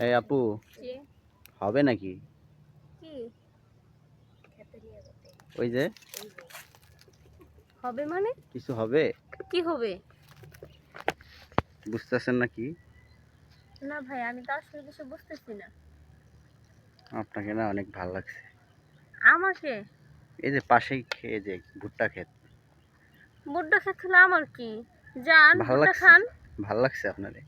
এই আপু, জি। হবে নাকি? কি ওই যে হবে মানে? কিছু হবে? কি হবে? বুঝতেছেন নাকি? না ভাই, আমি তো আসলে কিছু বুঝতেছি না। আপনাকে না অনেক ভালো লাগছে। আমাকে? এই যে পাশেই এই যে ভুট্টা ক্ষেত, ভুট্টা খেতে হলে আমার কি? যান ভালো ভুট্টা লাগছে? খান। ভালো লাগছে আপনারে?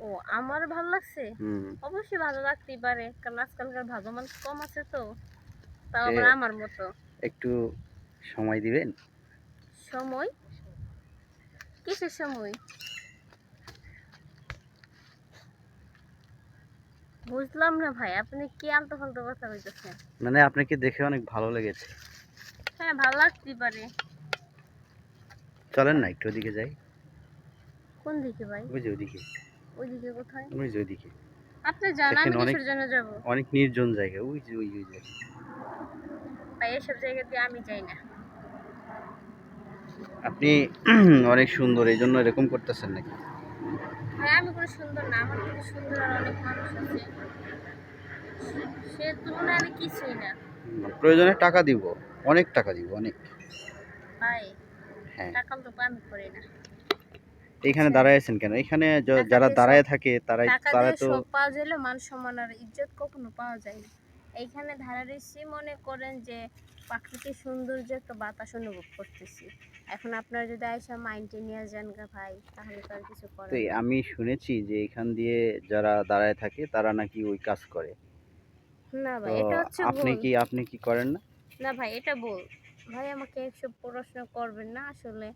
ও, আমার ভালো লাগছে? হুম। অবশ্যই ভালো লাগতেই পারে, কারণ আজকালকার ভালো মানুষ কম আছে তো, তাও এ আবার আমার মতো। একটু সময় দিবেন? সময়? কিসের সময়? বুঝলাম না ভাই, আপনি কি আলতু ফালতু কথা বলতেছেন? মানে আপনাকে দেখে অনেক ভালো লেগেছে। হ্যাঁ, ভালো লাগতেই পারে। চলেন না একটু ওদিকে যাই। কোন দিকে ভাই? ওই যে ওদিকে, ওইদিকে কোথায়? ওই যে ওদিকে। আপনি যান, দেখেন আমি অনেক কিসের জন্য যাব? অনেক নির্জন জায়গা। ওই যে ওই ওই জায়গা। ভাই, এসব জায়গা দিয়ে আমি যাই না। আপনি অনেক সুন্দর, এই জন্য এরকম করতেছেন নাকি? ভাই, আমি কোনো সুন্দর না, আমার থেকে সুন্দর আর অনেক মানুষ আছে। সে তুলনায় আমি কিছুই না। প্রয়োজনে টাকা দিব, অনেক টাকা দিব, অনেক। ভাই, হ্যাঁ। টাকার লোভ আমি করি না, এইখানে বুঝছেন? দাঁড়ায় আছেন কেন? এখানে টাকা যারা দিয়ে সব দাঁড়ায় থাকে তারাই টাকা তারা দিয়ে তো সব পাওয়া যাইলে মান সম্মান আর ইজ্জত কখনো পাওয়া যায় না। এইখানে ধারারেসি মনে করেন যে প্রাকৃতিক সৌন্দর্য একটা বাতাস অনুভব করতেছি। এখন আপনারা যদি আইসা মাইন্ডে নিয়ে যান গা ভাই, তাহলে তো আর কিছু তো করার নাই। আমি শুনেছি যে এখান দিয়ে যারা দাঁড়ায় থাকে তারা নাকি ওই কাজ করে। না তো ভাই, এটা হচ্ছে আপনি ভুল। কি আপনি কি করেন না? না ভাই, এটা ভুল। ভাই, আমাকে এসব প্রশ্ন করবেন না, আসলে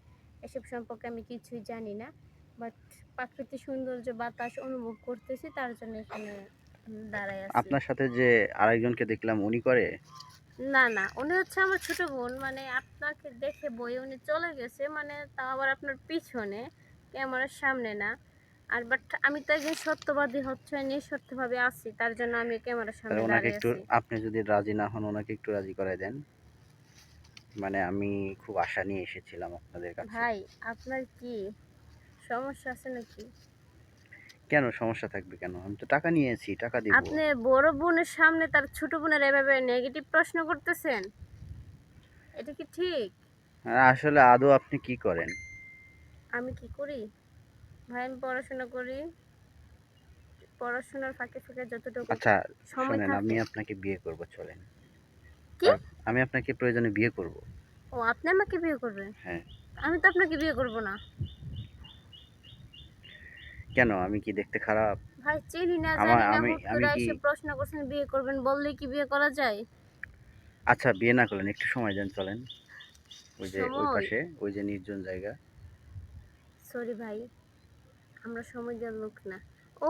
এসব সম্পর্কে আমি কিছুই জানি না। বাট প্রাকৃতিক সৌন্দর্য বাতাস অনুভব করতেছি, তার জন্য এখানে দাঁড়ায় আছি। আপনার সাথে যে আরেকজনকে দেখলাম উনি করে? না না, উনি হচ্ছে আমার ছোট বোন, মানে আপনাকে দেখে বই উনি চলে গেছে, মানে তাও আবার আপনার পিছনে, ক্যামেরার সামনে না। আর বাট আমি তো একজন সত্যবাদী, হচ্ছে নিঃস্বার্থভাবে আছি, তার জন্য আমি ক্যামেরার তাহলে সামনে ওনাকে দাঁড়িয়ে একটু, আছি। আপনি যদি রাজি না হন ওনাকে একটু রাজি করায় দেন। মানে আমি খুব আশা নিয়ে এসেছিলাম আপনাদের কাছে। ভাই, আপনার কি সমস্যা আছে নাকি? কেন সমস্যা থাকবে কেন? আমি তো টাকা নিয়েছি, টাকা দিব। আপনি বড় বোনের সামনে তার ছোট বোনের এভাবে নেগেটিভ প্রশ্ন করতেছেন, এটা কি ঠিক? আর আসলে আদৌ আপনি কি করেন? আমি কি করি? ভাই, আমি পড়াশোনা করি। পড়াশোনার ফাঁকে ফাঁকে যতটুকু আচ্ছা সময় শোনেন, আমি থাকে। আপনাকে বিয়ে করব, চলেন। কি? আমি আপনাকে প্রয়োজনে বিয়ে করব। ও, আপনি আমাকে বিয়ে করবেন? হ্যাঁ। আমি তো আপনাকে বিয়ে করব না। কেন, আমি কি দেখতে খারাপ? ভাই, চিনি না আমার জানি না, আমি হুট আমি করে কি, এসে প্রশ্ন করছেন বিয়ে করবেন, বললেই কি বিয়ে করা যায়? আচ্ছা বিয়ে না করলেন, একটু সময় দেন, চলেন। ওই যে ওই সময়? পাশে, ওই যে নির্জন জায়গা। সরি ভাই, আমরা সময় দেওয়ার লোক না।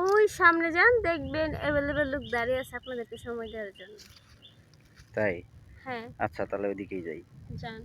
ওই সামনে যান, দেখবেন অ্যাভেলেবেল লোক দাঁড়িয়ে আছে আপনাদেরকে সময় দেওয়ার জন্য। তাই? হ্যাঁ, আচ্ছা তাহলে ওইদিকেই যাই। যান।